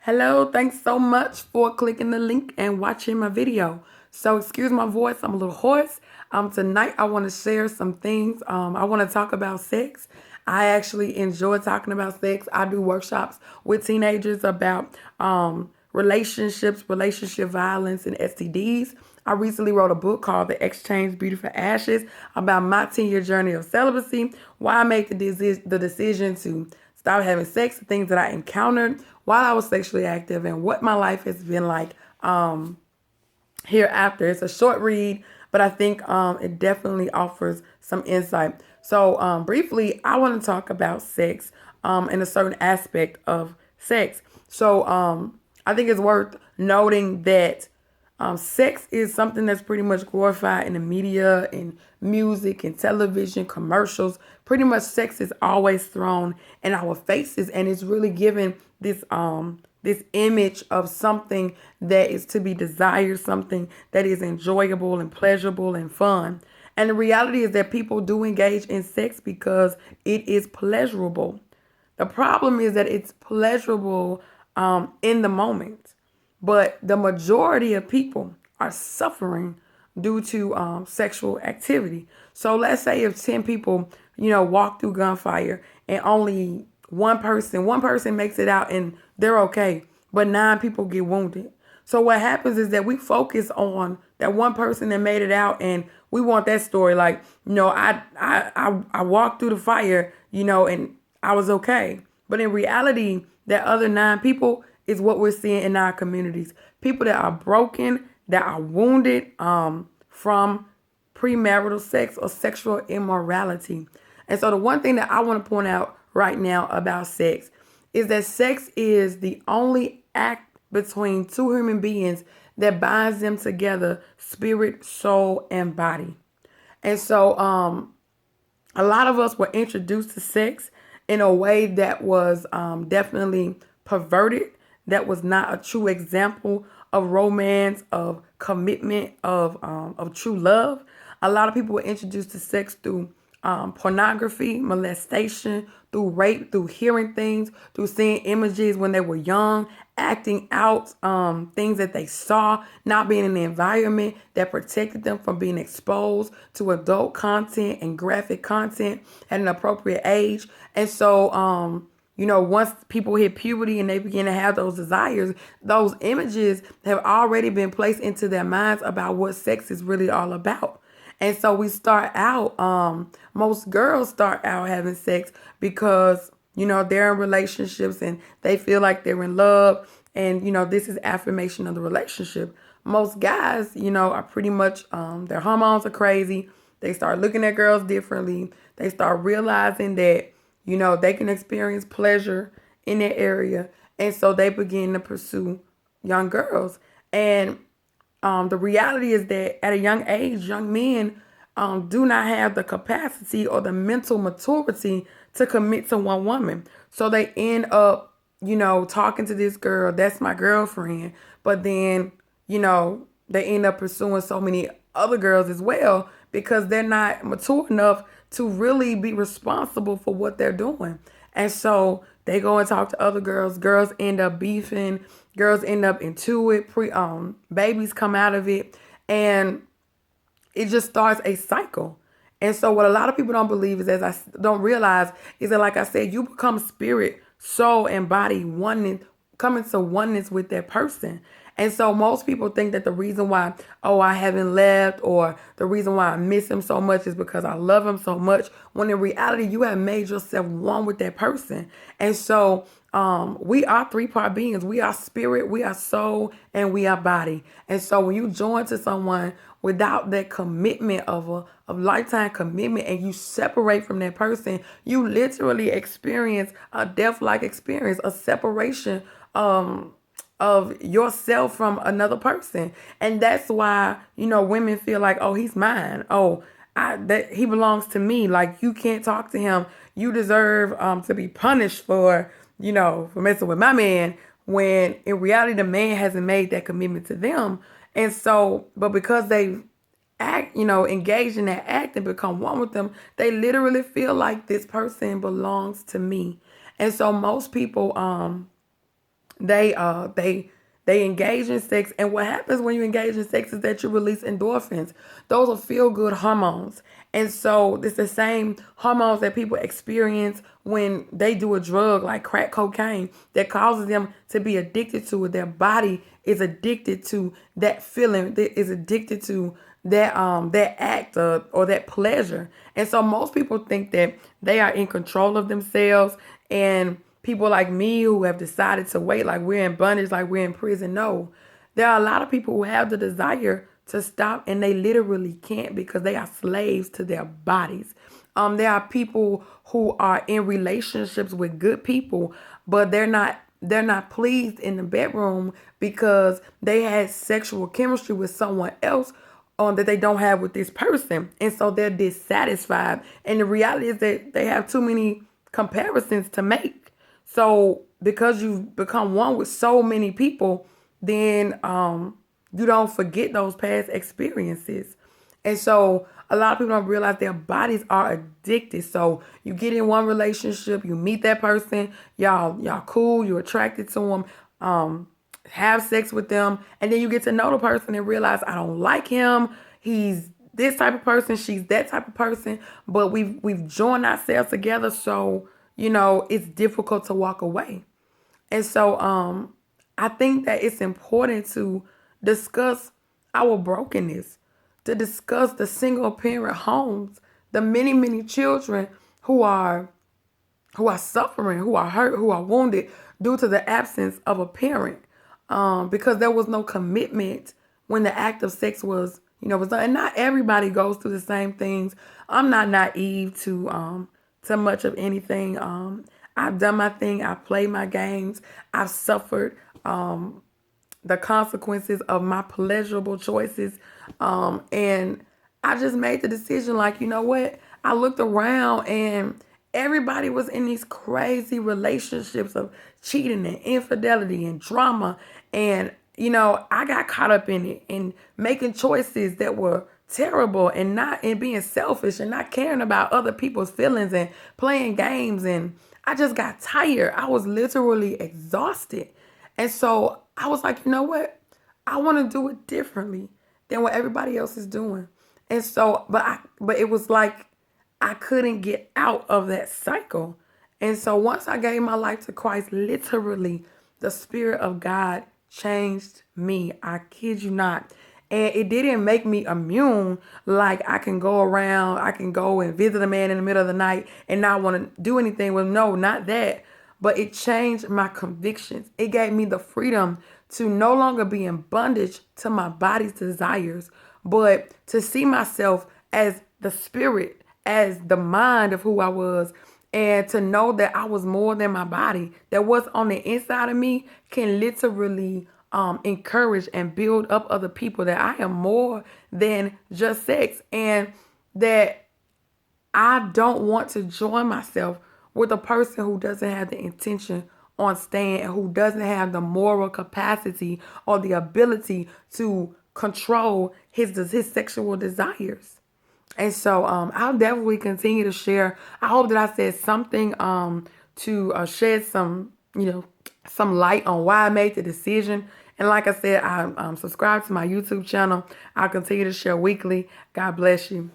Hello, thanks so much for clicking the link and watching my video. So excuse my voice, I'm a little hoarse. Tonight I want to share some things. I want to talk about sex. I actually enjoy talking about sex. I do workshops with teenagers about relationships, relationship violence, and STDs. I recently wrote a book called The Exchange Beauty for Ashes about my 10-year journey of celibacy, why I made the decision to stop having sex, the things that I encountered while I was sexually active, and what my life has been like hereafter. It's a short read, but I think it definitely offers some insight. So, briefly, I want to talk about sex and a certain aspect of sex. So, I think it's worth noting that sex is something that's pretty much glorified in the media, in music, and television, commercials. Pretty much, sex is always thrown in our faces, and it's really given this image of something that is to be desired, something that is enjoyable and pleasurable and fun. And the reality is that people do engage in sex because it is pleasurable. The problem is that it's pleasurable in the moment, but the majority of people are suffering due to sexual activity. So let's say if 10 people, walk through gunfire and only one person makes it out and they're okay, but 9 people get wounded. So what happens is that we focus on that one person that made it out, and we want that story. Like, I walked through the fire, and I was okay. But in reality, that other 9 people is what we're seeing in our communities. People that are broken, that are wounded from premarital sex or sexual immorality. And so the one thing that I want to point out right now about sex is that sex is the only act between two human beings that binds them together, spirit, soul, and body. And so a lot of us were introduced to sex in a way that was definitely perverted, that was not a true example of romance, of commitment, of true love. A lot of people were introduced to sex through pornography, molestation, through rape, through hearing things, through seeing images when they were young, acting out things that they saw, not being in the environment that protected them from being exposed to adult content and graphic content at an appropriate age. And so, once people hit puberty and they begin to have those desires, those images have already been placed into their minds about what sex is really all about. And so we start out, most girls start out having sex because, they're in relationships and they feel like they're in love. And, this is affirmation of the relationship. Most guys, are pretty much, their hormones are crazy. They start looking at girls differently. They start realizing that, they can experience pleasure in that area. And so they begin to pursue young girls. And the reality is that at a young age, young men do not have the capacity or the mental maturity to commit to one woman. So they end up, talking to this girl, that's my girlfriend. But then, they end up pursuing so many other girls as well because they're not mature enough to really be responsible for what they're doing. And so they go and talk to other girls. Girls end up beefing. Girls end up into it. Babies come out of it, and it just starts a cycle. And so what a lot of people don't believe is, as I don't realize, is that, like I said, you become spirit, soul, and body oneness, coming to oneness with that person. And so most people think that the reason why, oh, I haven't left, or the reason why I miss him so much is because I love him so much, when in reality, you have made yourself one with that person. And so we are three-part beings. We are spirit, we are soul, and we are body. And so when you join to someone without that commitment of lifetime commitment, and you separate from that person, you literally experience a death-like experience, a separation of yourself from another person. And that's why, women feel like, oh, he's mine. Oh, he belongs to me. Like, you can't talk to him. You deserve to be punished for messing with my man, when in reality the man hasn't made that commitment to them. And so, but because they engage in that act and become one with them, they literally feel like this person belongs to me. And so most people They engage in sex, and what happens when you engage in sex is that you release endorphins. Those are feel good hormones. And so it's the same hormones that people experience when they do a drug like crack cocaine that causes them to be addicted to it. Their body is addicted to that feeling, is addicted to that act or that pleasure. And so most people think that they are in control of themselves, and people like me who have decided to wait like we're in bondage, like we're in prison. No, there are a lot of people who have the desire to stop, and they literally can't because they are slaves to their bodies. There are people who are in relationships with good people, but they're not pleased in the bedroom because they had sexual chemistry with someone else that they don't have with this person. And so they're dissatisfied. And the reality is that they have too many comparisons to make. So because you've become one with so many people, then you don't forget those past experiences. And so a lot of people don't realize their bodies are addicted. So you get in one relationship, you meet that person, y'all cool, you're attracted to them, have sex with them, and then you get to know the person and realize I don't like him. He's this type of person, she's that type of person, but we've joined ourselves together, so it's difficult to walk away. And so I think that it's important to discuss our brokenness, to discuss the single parent homes, the many, many children who are suffering, who are hurt, who are wounded due to the absence of a parent, because there was no commitment when the act of sex was done. And not everybody goes through the same things. I'm not naive to much of anything. I've done my thing. I've played my games. I've suffered the consequences of my pleasurable choices. And I just made the decision, like, you know what? I looked around and everybody was in these crazy relationships of cheating and infidelity and drama. And, I got caught up in it and making choices that were terrible, and being selfish and not caring about other people's feelings and playing games. And I just got tired. I was literally exhausted. And so I was like, you know what? I want to do it differently than what everybody else is doing. And so, but it was like I couldn't get out of that cycle. And so once I gave my life to Christ, literally the Spirit of God changed me. I kid you not. And it didn't make me immune. Like I can go around, I can go and visit a man in the middle of the night and not want to do anything with him. No, not that. But it changed my convictions. It gave me the freedom to no longer be in bondage to my body's desires, but to see myself as the spirit, as the mind of who I was, and to know that I was more than my body, that what's on the inside of me can literally encourage and build up other people, that I am more than just sex, and that I don't want to join myself with a person who doesn't have the intention on staying and who doesn't have the moral capacity or the ability to control his sexual desires. And so I'll definitely continue to share. I hope that I said something to shed some light on why I made the decision. And like I said, I subscribe to my YouTube channel. I'll continue to share weekly. God bless you.